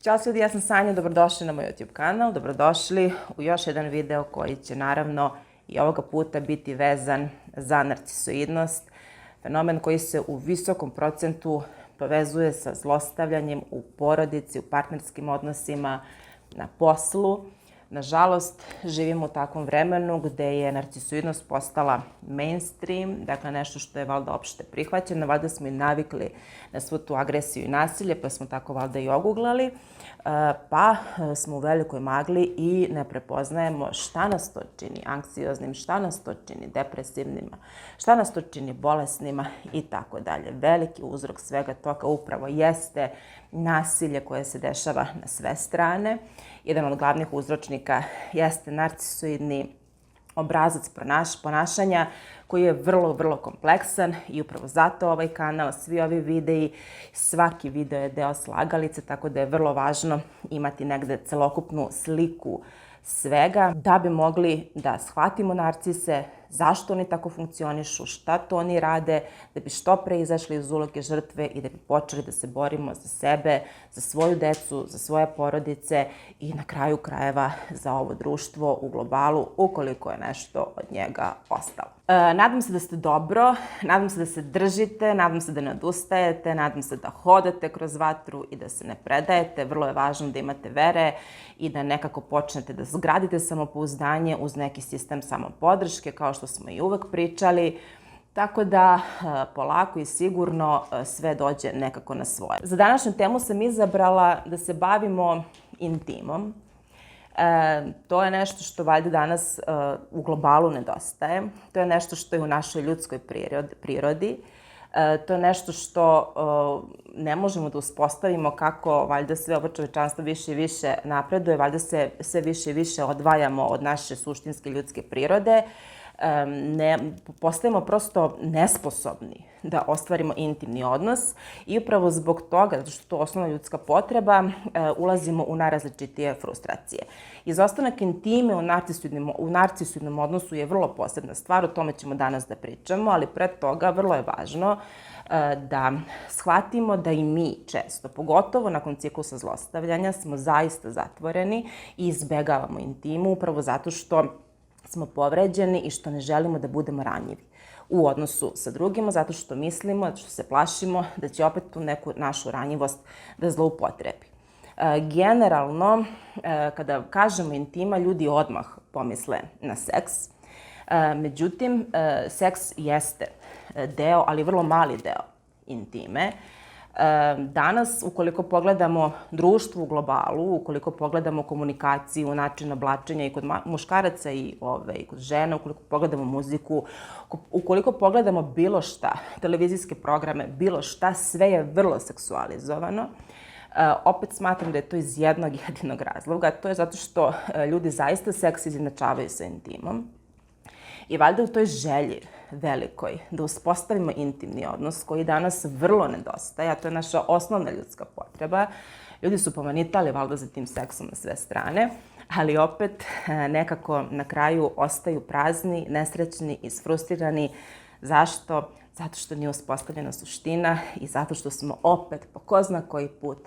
Ćao ljudi, ja sam Sanja, dobrodošli na moj YouTube kanal, dobrodošli u još jedan video koji će naravno i ovoga puta biti vezan za narcisoidnost, fenomen koji se u visokom procentu povezuje sa zlostavljanjem u porodici, u partnerskim odnosima, na poslu. Nažalost, živimo u takvom vremenu gde je narcisoidnost postala mainstream, dakle nešto što je valjda opšte prihvaćeno, valjda smo i navikli na svu tu agresiju i nasilje, pa smo tako valjda i oguglali, pa smo u velikoj magli i ne prepoznajemo šta nas to čini anksioznim, šta nas to čini depresivnima, šta nas to čini bolesnima i tako dalje. Veliki uzrok svega toga upravo jeste nasilje koje se dešava na sve strane. Jedan od glavnih uzročnika jeste narcisoidni obrazac ponašanja koji je vrlo, vrlo kompleksan i upravo zato ovaj kanal, svi ovi videi, svaki video je deo slagalice, tako da je vrlo važno imati negde celokupnu sliku svega da bi mogli da shvatimo narcise, zašto oni tako funkcionišu, šta to oni rade, da bi što pre izašli iz uloge žrtve i da bi počeli da se borimo za sebe, za svoju decu, za svoje porodice i na kraju krajeva za ovo društvo u globalu, ukoliko je nešto od njega ostalo. Nadam se da ste dobro, nadam se da se držite, nadam se da ne odustajete, nadam se da hodate kroz vatru i da se ne predajete. Vrlo je važno da imate vere i da nekako počnete da zgradite samopouzdanje uz neki sistem samopodrške, kao što smo i uvek pričali. Tako da polako i sigurno sve dođe nekako na svoje. Za današnju temu sam izabrala da se bavimo intimom. To je nešto što valjda danas u globalu nedostaje. To je nešto što je u našoj ljudskoj prirodi. To je nešto što ne možemo da uspostavimo kako valjda sve ovo čovečanstvo više i više napreduje, valjda se sve više i više odvajamo od naše suštinske ljudske prirode. Postajemo prosto nesposobni da ostvarimo intimni odnos i upravo zbog toga, zato što je to osnovna ljudska potreba, ulazimo u najrazličitije frustracije. Izostanak intime u narcisoidnom odnosu je vrlo posebna stvar, o tome ćemo danas da pričamo, ali pred toga vrlo je važno da shvatimo da i mi često, pogotovo nakon ciklusa zlostavljanja, smo zaista zatvoreni i izbegavamo intimu upravo zato što smo povređeni i što ne želimo da budemo ranjivi u odnosu sa drugima, zato što mislimo, zato što se plašimo da će opet tu neku našu ranjivost da zloupotrebi. Generalno, kada kažemo intima, ljudi odmah pomisle na seks. Međutim, seks jeste deo, ali vrlo mali deo intime. Danas, ukoliko pogledamo društvo u globalu, ukoliko pogledamo komunikaciju, način oblačenja i kod muškaraca i kod žena, ukoliko pogledamo muziku, ukoliko pogledamo bilo šta, televizijske programe, bilo šta, sve je vrlo seksualizovano. Opet smatram da je to iz jednog jedinog razloga. To je zato što ljudi zaista seks izjednačavaju sa intimom. I valjda u toj želji velikoj da uspostavimo intimni odnos koji danas vrlo nedostaje, a to je naša osnovna ljudska potreba. Ljudi su pomanitali valjda za tim seksom na sve strane, ali opet nekako na kraju ostaju prazni, nesrećni, isfrustrirani. Zašto? Zato što nije uspostavljena suština i zato što smo opet po ko zna koji put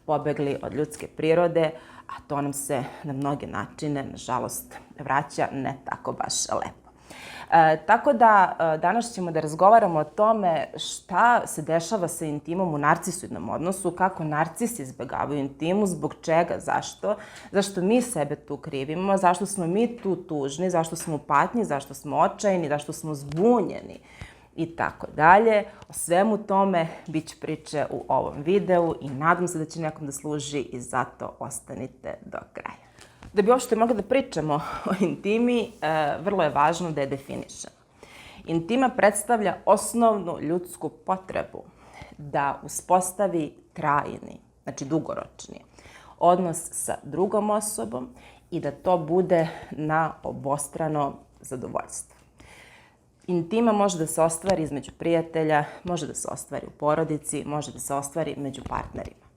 pobegli od ljudske prirode, a to nam se na mnoge načine, nažalost, vraća ne tako baš lepo. Tako da danas ćemo da razgovaramo o tome šta se dešava sa intimom u narcisoidnom odnosu, kako narcisi izbegavaju intimu, zbog čega, zašto mi sebe tu krivimo, zašto smo mi tu tužni, zašto smo u patnji, zašto smo očajni, zašto smo zbunjeni i tako dalje. O svemu tome bit će priče u ovom videu i nadam se da će nekom da služi i zato ostanite do kraja. Da bi uopšte mogli da pričamo o intimi, vrlo je važno da je definišemo. Intima predstavlja osnovnu ljudsku potrebu da uspostavi trajni, znači dugoročni, odnos sa drugom osobom i da to bude na obostrano zadovoljstvo. Intima može da se ostvari između prijatelja, može da se ostvari u porodici, može da se ostvari među partnerima.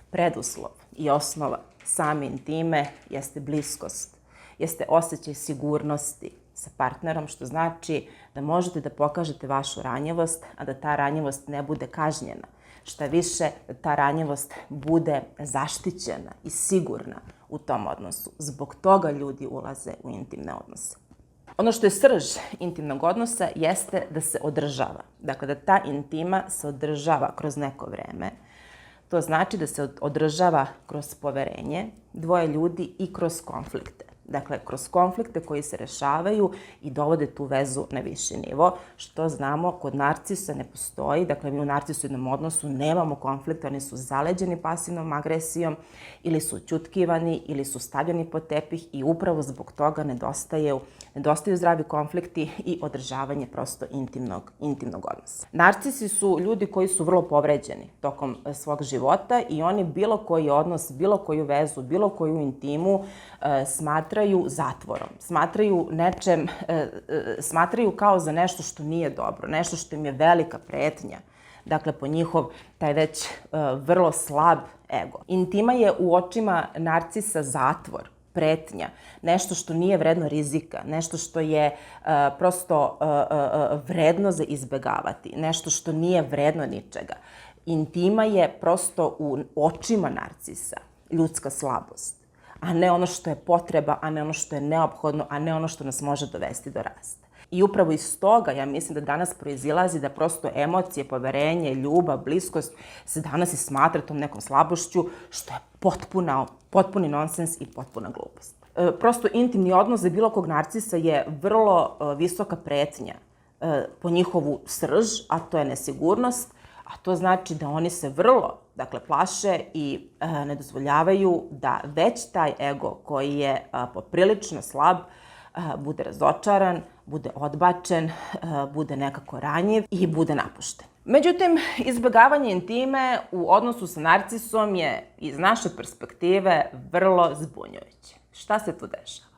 Preduslov i osnova same intime jeste bliskost, jeste osjećaj sigurnosti sa partnerom, što znači da možete da pokažete vašu ranjivost, a da ta ranjivost ne bude kažnjena. Šta više, da ta ranjivost bude zaštićena i sigurna u tom odnosu. Zbog toga ljudi ulaze u intimne odnose. Ono što je srž intimnog odnosa jeste da se održava. Dakle, da ta intima se održava kroz neko vreme. To znači da se održava kroz poverenje dvoje ljudi i kroz konflikte. Dakle, kroz konflikte koji se rešavaju i dovode tu vezu na viši nivo, što znamo kod narcisa ne postoji. Dakle, mi u narcisoidnom odnosu nemamo konflikte, oni su zaleđeni pasivnom agresijom ili su ćutkivani ili su stavljeni pod tepih i upravo zbog toga nedostaju zdravi konflikti i održavanje prosto intimnog odnosa. Narcisi su ljudi koji su vrlo povređeni tokom svog života i oni bilo koji odnos, bilo koju vezu, bilo koju intimu smatraju zatvorom, smatraju kao za nešto što nije dobro, nešto što im je velika pretnja. Dakle, po njihov taj već vrlo slab ego. Intima je u očima narcisa zatvor, pretnja, nešto što nije vredno rizika, nešto što je prosto vredno za izbegavati, nešto što nije vredno ničega. Intima je prosto u očima narcisa ljudska slabost, a ne ono što je potreba, a ne ono što je neophodno, a ne ono što nas može dovesti do rasta. I upravo iz toga, ja mislim da danas proizilazi da prosto emocije, poverenje, ljubav, bliskost se danas i smatra tom nekom slabošću, što je potpuni nonsens i potpuna glupost. Prosto intimni odnos za bilo kog narcisa je vrlo visoka pretnja po njihovu srž, a to je nesigurnost, a to znači da oni se vrlo plaše i ne dozvoljavaju da već taj ego koji je poprilično slab bude razočaran, bude odbačen, bude nekako ranjiv i bude napušten. Međutim, izbjegavanje intime u odnosu sa narcisom je iz naše perspektive vrlo zbunjujuće. Šta se tu dešava?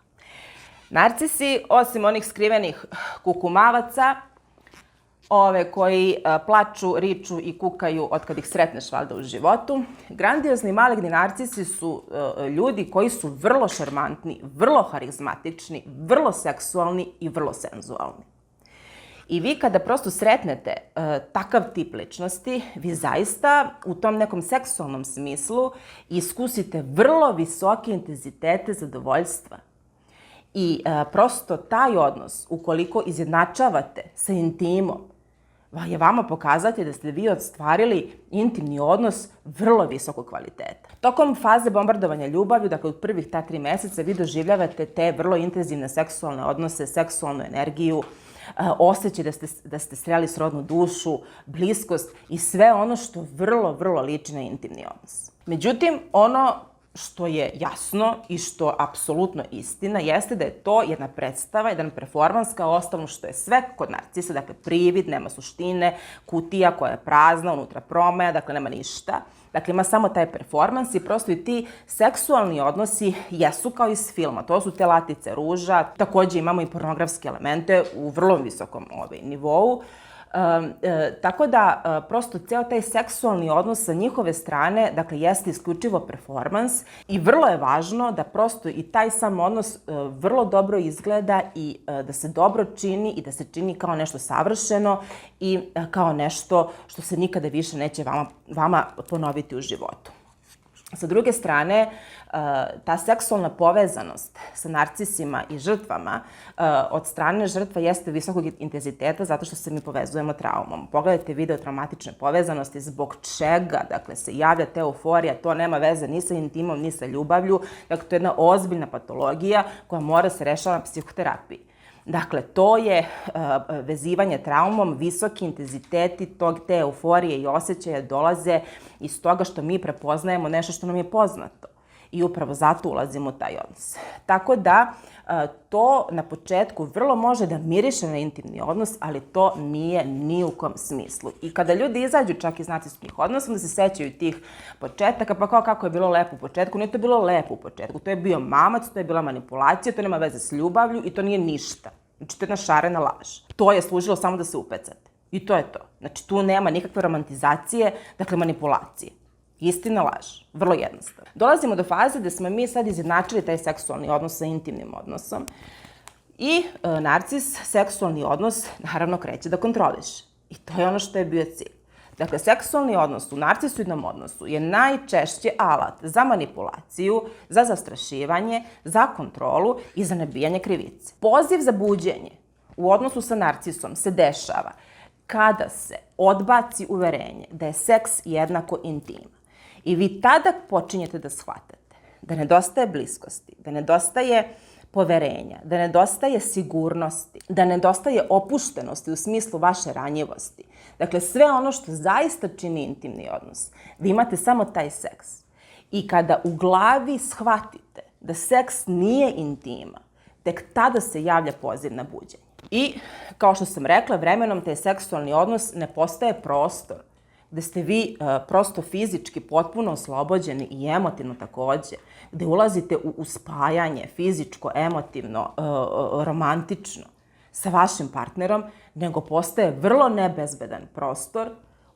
Narcisi, osim onih skrivenih kukumavaca, ove koji plaču, riču i kukaju od kad ih sretneš valjda u životu, grandiozni maligni narcisi su ljudi koji su vrlo šarmantni, vrlo harizmatični, vrlo seksualni i vrlo senzualni. I vi kada prosto sretnete takav tip ličnosti, vi zaista u tom nekom seksualnom smislu iskusite vrlo visoke intenzitete zadovoljstva. I prosto taj odnos, ukoliko izjednačavate sa intimom, je vama pokazati da ste vi ostvarili intimni odnos vrlo visokog kvaliteta. Tokom faze bombardovanja ljubavlju, dakle od prvih ta 3 meseca, vi doživljavate te vrlo intenzivne seksualne odnose, seksualnu energiju, osjećaj da ste sreli srodnu dušu, bliskost i sve ono što vrlo liči na intimni odnos. Međutim, ono što je jasno i što apsolutno istina jeste da je to jedna predstava, jedan performans kao ostalno što je sve kod narcisa, dakle privid, nema suštine, kutija koja je prazna, unutra promaja, dakle nema ništa. Dakle, ima samo taj performans i prosto i ti seksualni odnosi jesu kao iz filma. To su te latice ruža, takođe imamo i pornografske elemente u vrlo visokom nivou. Tako da prosto ceo taj seksualni odnos sa njihove strane, dakle, jeste isključivo performans i vrlo je važno da prosto i taj sam odnos vrlo dobro izgleda i da se dobro čini i da se čini kao nešto savršeno i kao nešto što se nikada više neće vama ponoviti u životu. Sa druge strane, ta seksualna povezanost sa narcisima i žrtvama od strane žrtva jeste visokog intenziteta zato što se mi povezujemo traumom. Pogledajte video traumatične povezanosti, zbog čega se javlja ta euforija, to nema veze ni sa intimom, ni sa ljubavlju. Dakle, to je jedna ozbiljna patologija koja mora se rešava na psihoterapiji. Dakle, to je vezivanje traumom, visoki intenziteti te euforije i osjećaja dolaze iz toga što mi prepoznajemo nešto što nam je poznato. I upravo zato ulazimo u taj odnos. Tako da, to na početku vrlo može da miriše na intimni odnos, ali to nije ni u kom smislu. I kada ljudi izađu čak iz narcisskih odnosa, onda se sećaju tih početaka, pa kao kako je bilo lepo u početku. Nije to bilo lepo u početku, to je bio mamac, to je bila manipulacija, to nema veze s ljubavlju i to nije ništa. Znači, to je jedna šarena laž. To je služilo samo da se upecate. I to je to. Znači, tu nema nikakve romantizacije, dakle manipulacije. Istina, laž. Vrlo jednostavno. Dolazimo do faze da smo mi sad izjednačili taj seksualni odnos sa intimnim odnosom i narcis seksualni odnos naravno kreće da kontroliše. I to je ono što je bio cilj. Dakle, seksualni odnos u narcisoidnom odnosu je najčešće alat za manipulaciju, za zastrašivanje, za kontrolu i za nabijanje krivice. Poziv za buđenje u odnosu sa narcisom se dešava kada se odbaci uverenje da je seks jednako intima. I vi tada počinjete da shvatate da nedostaje bliskosti, da nedostaje poverenja, da nedostaje sigurnosti, da nedostaje opuštenosti u smislu vaše ranjivosti. Dakle, sve ono što zaista čini intimni odnos. Vi imate samo taj seks. I kada u glavi shvatite da seks nije intima, tek tada se javlja poziv na buđenje. I, kao što sam rekla, vremenom taj seksualni odnos ne postaje prostor gde ste vi prosto fizički potpuno oslobođeni i emotivno takođe, gde ulazite u spajanje fizičko, emotivno, romantično sa vašim partnerom, nego postaje vrlo nebezbedan prostor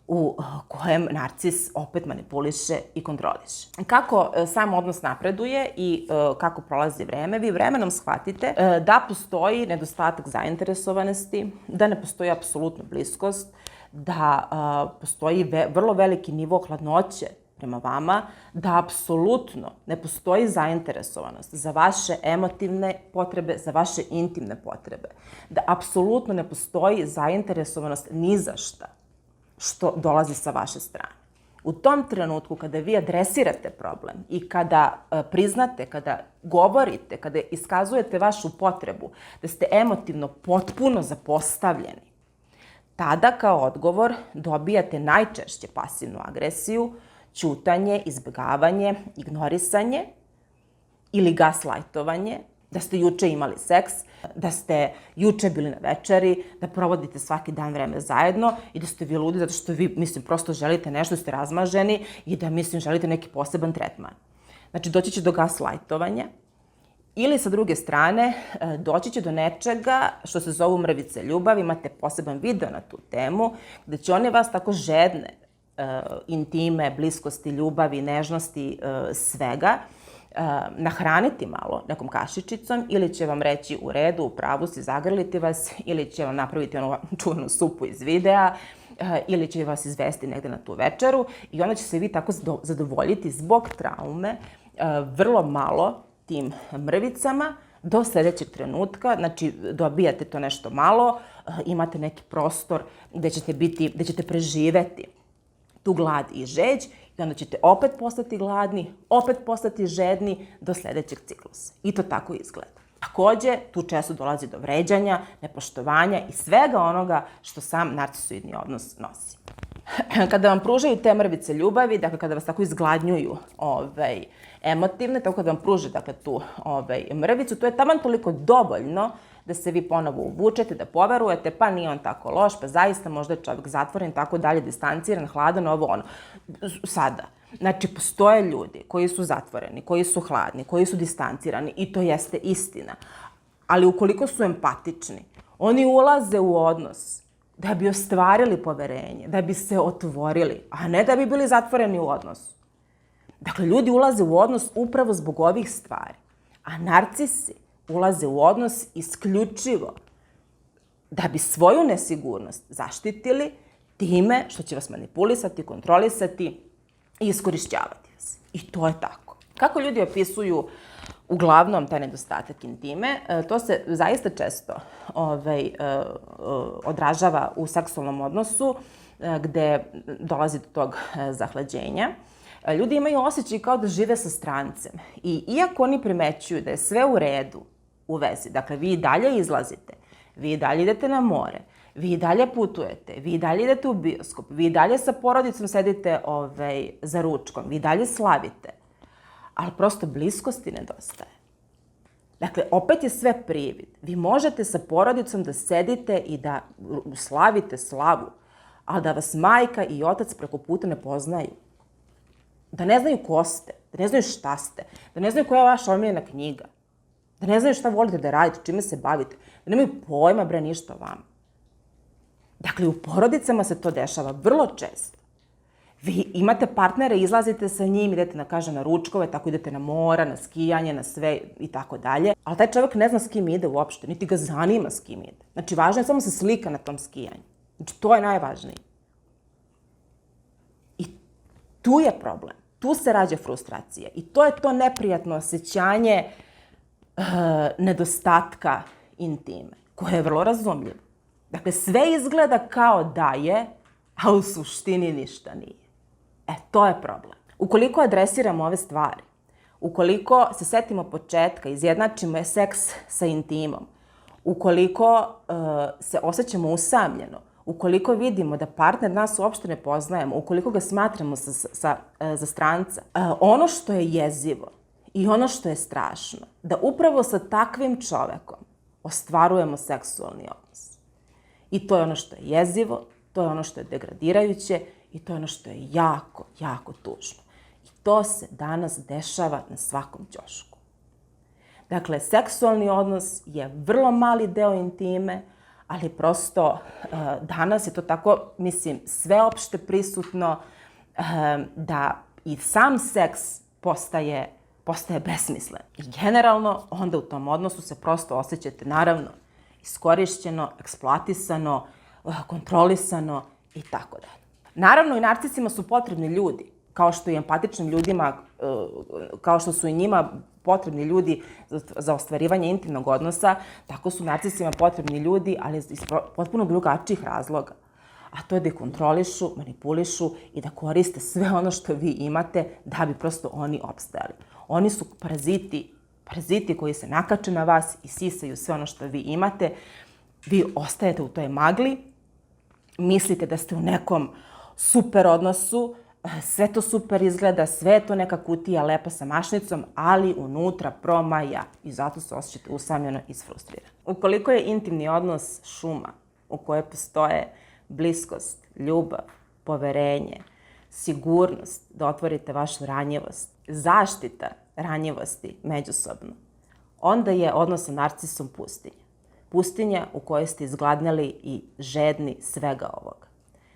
u kojem narcis opet manipuliše i kontroliše. Kako sam odnos napreduje i kako prolazi vreme, vi vremenom shvatite da postoji nedostatak zainteresovanosti, da ne postoji apsolutna bliskost, da postoji vrlo veliki nivo hladnoće prema vama, da apsolutno ne postoji zainteresovanost za vaše emotivne potrebe, za vaše intimne potrebe, da apsolutno ne postoji zainteresovanost ni za šta što dolazi sa vaše strane. U tom trenutku kada vi adresirate problem i kada priznate, kada govorite, kada iskazujete vašu potrebu, da ste emotivno potpuno zapostavljeni, tada kao odgovor dobijate najčešće pasivnu agresiju, ćutanje, izbjegavanje, ignorisanje ili gaslajtovanje, da ste juče imali seks, da ste juče bili na večeri, da provodite svaki dan vreme zajedno i da ste vi ludi zato što vi, prosto želite nešto, ste razmaženi i da, želite neki poseban tretman. Znači, doći će do gaslajtovanja ili, sa druge strane, doći će do nečega što se zovu mrvice ljubavi. Imate poseban video na tu temu, gde će one vas tako žedne intime, bliskosti, ljubavi, nežnosti, svega, nahraniti malo nekom kašičicom ili će vam reći u redu, u pravu si, zagrliti vas, ili će vam napraviti onu čuvenu supu iz videa, ili će vas izvesti negde na tu večeru i onda će se vi tako zadovoljiti zbog traume vrlo malo tim mrvicama do sledećeg trenutka. Znači, dobijate to nešto malo, imate neki prostor gde ćete preživeti tu glad i žeđ i onda ćete opet postati gladni, opet postati žedni do sledećeg ciklusa. I to tako izgleda. Takođe, tu često dolazi do vređanja, nepoštovanja i svega onoga što sam narcisoidni odnos nosi. Kada vam pružaju te mrvice ljubavi, dakle kada vas tako izgladnjuju emotivne, tako kada vam pruže tu mrvicu, to je taman toliko dovoljno da se vi ponovo uvučete, da poverujete, pa nije on tako loš, pa zaista možda je čovjek zatvoren, tako dalje, distanciran, hladan, ovo ono. Sada, znači, postoje ljudi koji su zatvoreni, koji su hladni, koji su distancirani i to jeste istina. Ali ukoliko su empatični, oni ulaze u odnos da bi ostvarili poverenje, da bi se otvorili, a ne da bi bili zatvoreni u odnosu. Dakle, ljudi ulaze u odnos upravo zbog ovih stvari, a narcisi ulaze u odnos isključivo da bi svoju nesigurnost zaštitili time što će vas manipulisati, kontrolisati i iskorišćavati vas. I to je tako. Kako ljudi opisuju uglavnom taj nedostatak intime, to se zaista često odražava u seksualnom odnosu gde dolazi do tog zahlađenja. Ljudi imaju osjećaj kao da žive sa strancem i iako oni primećuju da je sve u redu u vezi, dakle vi i dalje izlazite, vi i dalje idete na more, vi i dalje putujete, vi i dalje idete u bioskop, vi i dalje sa porodicom sedite za ručkom, vi i dalje slavite, ali prosto bliskosti nedostaje. Dakle, opet je sve privid. Vi možete sa porodicom da sedite i da slavite slavu, ali da vas majka i otac preko puta ne poznaju. Da ne znaju ko ste, da ne znaju šta ste, da ne znaju koja je vaša omiljena knjiga, da ne znaju šta volite da radite, čime se bavite, da nemaju pojma ništa o vama. Dakle, u porodicama se to dešava vrlo često. Vi imate partnere, izlazite sa njim, idete na ručkove, tako idete na mora, na skijanje, na sve i tako dalje, ali taj čovjek ne zna s kim ide uopšte, niti ga zanima s kim ide. Znači, važno je samo se slika na tom skijanju. Znači, to je najvažnije. Tu je problem. Tu se rađa frustracija. I to je to neprijatno osjećanje nedostatka intime, koje je vrlo razumljivo. Dakle, sve izgleda kao da je, a u suštini ništa nije. To je problem. Ukoliko adresiramo ove stvari, ukoliko se setimo početka, izjednačimo seks sa intimom, ukoliko se osjećamo usamljeno, ukoliko vidimo da partner nas uopšte ne poznajemo, ukoliko ga smatramo za stranca, ono što je jezivo i ono što je strašno, da upravo sa takvim čovekom ostvarujemo seksualni odnos. I to je ono što je jezivo, to je ono što je degradirajuće i to je ono što je jako, jako tužno. I to se danas dešava na svakom ćošku. Dakle, seksualni odnos je vrlo mali deo intime, ali prosto danas je to tako, sveopšte prisutno da i sam seks postaje besmislen. I generalno, onda u tom odnosu se prosto osjećate, naravno, iskorišćeno, eksploatisano, kontrolisano i tako dalje. Naravno, i narcisima su potrebni ljudi, kao što i empatičnim ljudima, kao što su i njima potrebni ljudi za ostvarivanje intimnog odnosa, tako su narcisima potrebni ljudi, ali iz potpuno drugačijih razloga. A to je da kontrolišu, manipulišu i da koriste sve ono što vi imate da bi prosto oni opstajali. Oni su paraziti koji se nakače na vas i sisaju sve ono što vi imate. Vi ostajete u toj magli, mislite da ste u nekom super odnosu, sve to super izgleda, sve je to neka kutija lepa sa mašnicom, ali unutra promaja i zato se osjećate usamljeno i isfrustrirano. Ukoliko je intimni odnos šuma u kojoj postoje bliskost, ljubav, poverenje, sigurnost da otvorite vašu ranjivost, zaštita ranjivosti međusobno, onda je odnos sa narcisom pustinja. Pustinja u kojoj ste izgladnjali i žedni svega ovoga.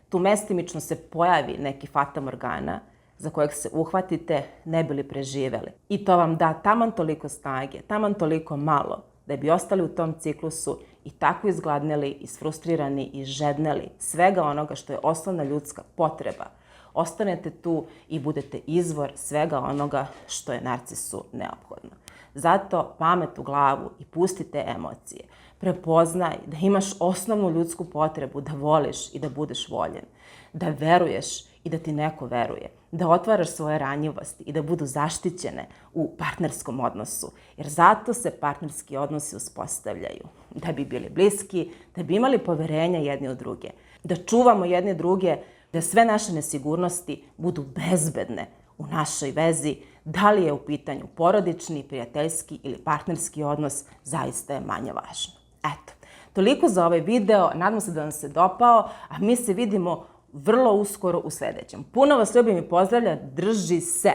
Tu mestimično se pojavi neki fatamorgana za kojeg se uhvatite ne bi li preživeli. I to vam da taman toliko snage, taman toliko malo da bi ostali u tom ciklusu i tako izgladnjali, isfrustrirani i žedneli svega onoga što je osnovna ljudska potreba. Ostanete tu i budete izvor svega onoga što je narcisu neophodno. Zato pamet u glavu i pustite emocije. Prepoznaj da imaš osnovnu ljudsku potrebu da voliš i da budeš voljen, da veruješ i da ti neko veruje, da otvaraš svoje ranjivosti i da budu zaštićene u partnerskom odnosu. Jer zato se partnerski odnosi uspostavljaju. Da bi bili bliski, da bi imali poverenja jedni u druge, da čuvamo jedni druge, da sve naše nesigurnosti budu bezbedne u našoj vezi, da li je u pitanju porodični, prijateljski ili partnerski odnos, zaista je manje važno. Eto, toliko za ovaj video, nadam se da vam se dopao, a mi se vidimo vrlo uskoro u sljedećem. Puno vas ljubim i pozdravljam, drži se!